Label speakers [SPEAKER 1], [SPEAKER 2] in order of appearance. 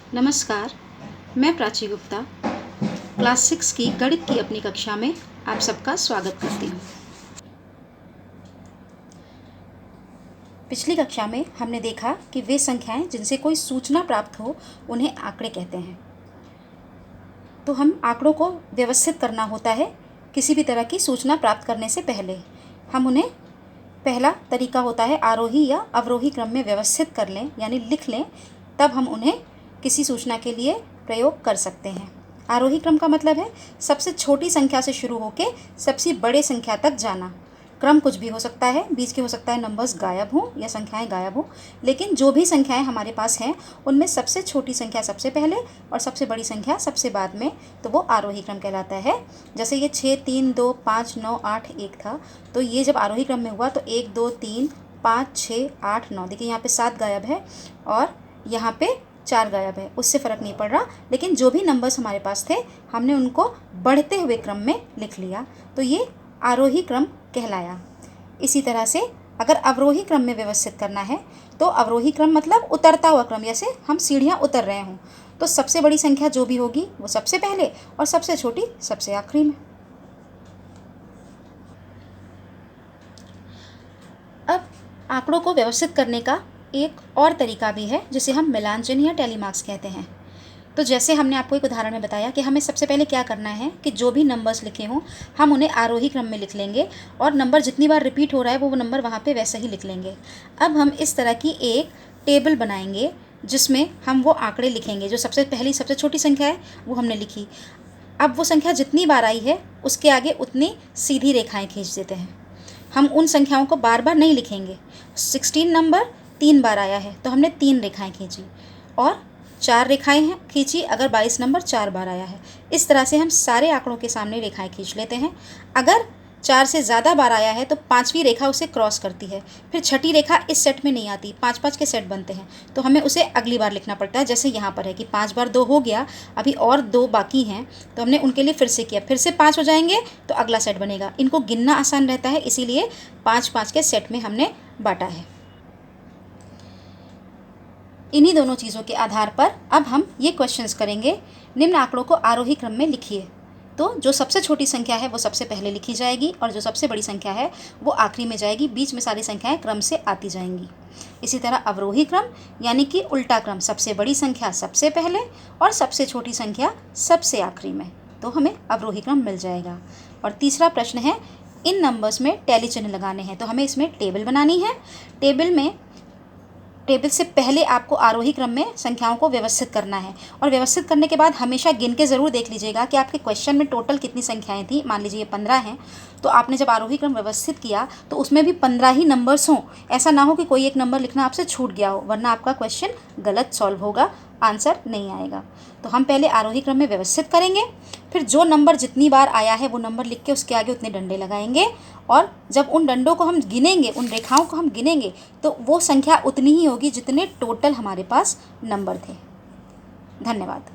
[SPEAKER 1] नमस्कार, मैं प्राची गुप्ता क्लास 6 की गणित की अपनी कक्षा में आप सबका स्वागत करती हूँ। पिछली कक्षा में हमने देखा कि वे संख्याएं जिनसे कोई सूचना प्राप्त हो उन्हें आंकड़े कहते हैं। तो हम आंकड़ों को व्यवस्थित करना होता है किसी भी तरह की सूचना प्राप्त करने से पहले। हम उन्हें पहला तरीका होता है आरोही या अवरोही क्रम में व्यवस्थित कर लें, यानी लिख लें, तब हम उन्हें किसी सूचना के लिए प्रयोग कर सकते हैं। आरोही क्रम का मतलब है सबसे छोटी संख्या से शुरू होकर सबसे बड़े संख्या तक जाना। क्रम कुछ भी हो सकता है, बीच के हो सकता है नंबर्स गायब हों या संख्याएं गायब हों, लेकिन जो भी संख्याएं हमारे पास हैं उनमें सबसे छोटी संख्या सबसे पहले और सबसे बड़ी संख्या सबसे बाद में, तो वो आरोही क्रम कहलाता है। जैसे ये 6, 3, 2, 5, 9, 8, 1 था, तो ये जब आरोही क्रम में हुआ तो 1, 2, 3, 5, 6, 8, 9, देखिए यहाँ पे 7 गायब है और यहाँ पे 4 गायब है, उससे फ़र्क नहीं पड़ रहा, लेकिन जो भी नंबर्स हमारे पास थे हमने उनको बढ़ते हुए क्रम में लिख लिया, तो ये आरोही क्रम कहलाया। इसी तरह से अगर अवरोही क्रम में व्यवस्थित करना है तो अवरोही क्रम मतलब उतरता हुआ क्रम, जैसे हम सीढ़ियाँ उतर रहे हों, तो सबसे बड़ी संख्या जो भी होगी वो सबसे पहले और सबसे छोटी सबसे आखिरी में। अब आंकड़ों को व्यवस्थित करने का एक और तरीका भी है जिसे हम मिलान चिन्ह या टैली मार्क्स कहते हैं। तो जैसे हमने आपको एक उदाहरण में बताया कि हमें सबसे पहले क्या करना है कि जो भी नंबर्स लिखे हों हम उन्हें आरोही क्रम में लिख लेंगे और नंबर जितनी बार रिपीट हो रहा है वो नंबर वहाँ पे वैसे ही लिख लेंगे। अब हम इस तरह की एक टेबल बनाएंगे जिसमें हम वो आंकड़े लिखेंगे। जो सबसे पहली सबसे छोटी संख्या है वो हमने लिखी। अब वो संख्या जितनी बार आई है उसके आगे उतनी सीधी रेखाएँ खींच देते हैं। हम उन संख्याओं को बार बार नहीं लिखेंगे। 16 नंबर 3 बार आया है तो हमने 3 रेखाएं खींची और 4 रेखाएं हैं खींची अगर 22 नंबर 4 बार आया है। इस तरह से हम सारे आंकड़ों के सामने रेखाएं खींच लेते हैं। अगर 4 से ज़्यादा बार आया है तो 5वीं रेखा उसे क्रॉस करती है। फिर 6ठी रेखा इस सेट में नहीं आती, 5-5 के सेट बनते हैं, तो हमें उसे अगली बार लिखना पड़ता है। जैसे यहाँ पर है कि 5 बार 2 हो गया, अभी और 2 बाकी हैं, तो हमने उनके लिए फिर से किया, फिर से 5 हो जाएंगे तो अगला सेट बनेगा। इनको गिनना आसान रहता है, इसीलिए 5-5 के सेट में हमने बांटा है। इन्हीं दोनों चीज़ों के आधार पर अब हम ये क्वेश्चंस करेंगे। निम्न आंकड़ों को आरोही क्रम में लिखिए। तो जो सबसे छोटी संख्या है वो सबसे पहले लिखी जाएगी और जो सबसे बड़ी संख्या है वो आखिरी में जाएगी। बीच में सारी संख्याएं क्रम से आती जाएंगी। इसी तरह अवरोही क्रम यानी कि उल्टा क्रम, सबसे बड़ी संख्या सबसे पहले और सबसे छोटी संख्या सबसे आखिरी में, तो हमें अवरोही क्रम मिल जाएगा। और तीसरा प्रश्न है, इन नंबर्स में टैली चिन्ह लगाने हैं, तो हमें इसमें टेबल बनानी है। टेबल से पहले आपको आरोही क्रम में संख्याओं को व्यवस्थित करना है और व्यवस्थित करने के बाद हमेशा गिन के ज़रूर देख लीजिएगा कि आपके क्वेश्चन में टोटल कितनी संख्याएं थी। मान लीजिए ये 15 हैं, तो आपने जब आरोही क्रम व्यवस्थित किया तो उसमें भी 15 ही नंबर्स हों। ऐसा ना हो कि कोई एक नंबर लिखना आपसे छूट गया हो, वरना आपका क्वेश्चन गलत सॉल्व होगा, आंसर नहीं आएगा। तो हम पहले आरोही क्रम में व्यवस्थित करेंगे, फिर जो नंबर जितनी बार आया है वो नंबर लिख के उसके आगे उतने डंडे लगाएंगे और जब उन डंडों को हम गिनेंगे, उन रेखाओं को हम गिनेंगे, तो वो संख्या उतनी ही होगी जितने टोटल हमारे पास नंबर थे। धन्यवाद।